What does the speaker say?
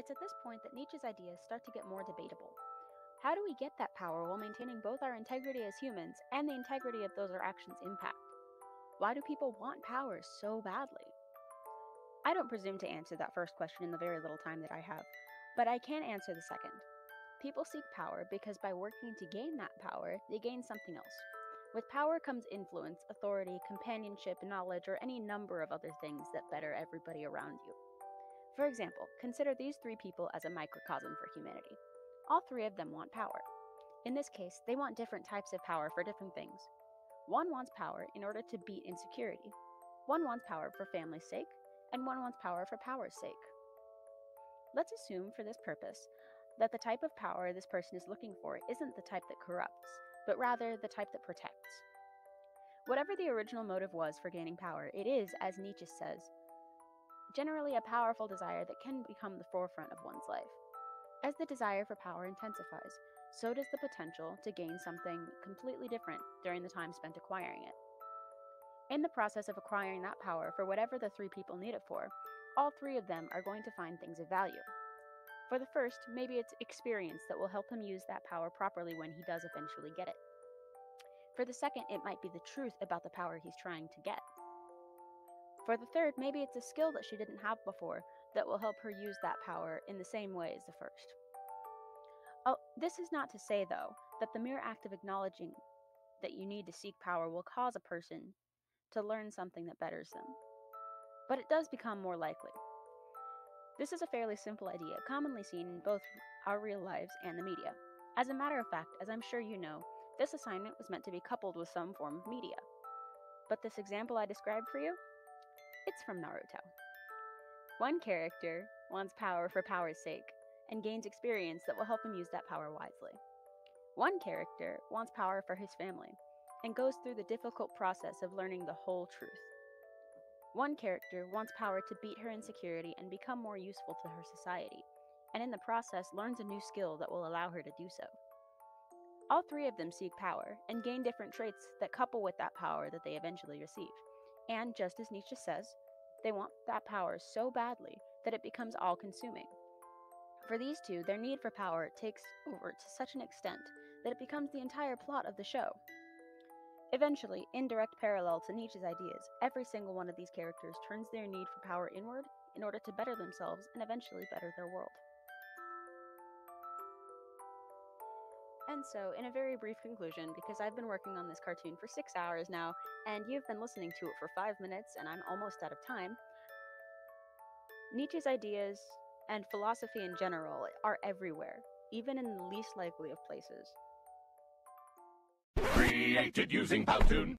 It's at this point that Nietzsche's ideas start to get more debatable. How do we get that power while maintaining both our integrity as humans and the integrity of those our actions impact? Why do people want power so badly? I don't presume to answer that first question in the very little time that I have, but I can answer the second. People seek power because by working to gain that power, they gain something else. With power comes influence, authority, companionship, knowledge, or any number of other things that better everybody around you. For example, consider these three people as a microcosm for humanity. All three of them want power. In this case, they want different types of power for different things. One wants power in order to beat insecurity. One wants power for family's sake, and one wants power for power's sake. Let's assume for this purpose that the type of power this person is looking for isn't the type that corrupts, but rather the type that protects. Whatever the original motive was for gaining power, it is, as Nietzsche says, generally a powerful desire that can become the forefront of one's life. As the desire for power intensifies, so does the potential to gain something completely different during the time spent acquiring it. In the process of acquiring that power for whatever the three people need it for, all three of them are going to find things of value. For the first, maybe it's experience that will help him use that power properly when he does eventually get it. For the second, it might be the truth about the power he's trying to get. For the third, maybe it's a skill that she didn't have before that will help her use that power in the same way as the first. Oh, this is not to say, though, that the mere act of acknowledging that you need to seek power will cause a person to learn something that betters them. But it does become more likely. This is a fairly simple idea, commonly seen in both our real lives and the media. As a matter of fact, as I'm sure you know, this assignment was meant to be coupled with some form of media. But this example I described for you? It's from Naruto. One character wants power for power's sake and gains experience that will help him use that power wisely. One character wants power for his family and goes through the difficult process of learning the whole truth. One character wants power to beat her insecurity and become more useful to her society, and in the process learns a new skill that will allow her to do so. All three of them seek power and gain different traits that couple with that power that they eventually receive. And just as Nietzsche says, they want that power so badly that it becomes all-consuming. For these two, their need for power takes over to such an extent that it becomes the entire plot of the show. Eventually, in direct parallel to Nietzsche's ideas, every single one of these characters turns their need for power inward in order to better themselves and eventually better their world. And so, in a very brief conclusion, because I've been working on this cartoon for 6 hours now, and you've been listening to it for 5 minutes, and I'm almost out of time, Nietzsche's ideas and philosophy in general are everywhere, even in the least likely of places. Created using Powtoon.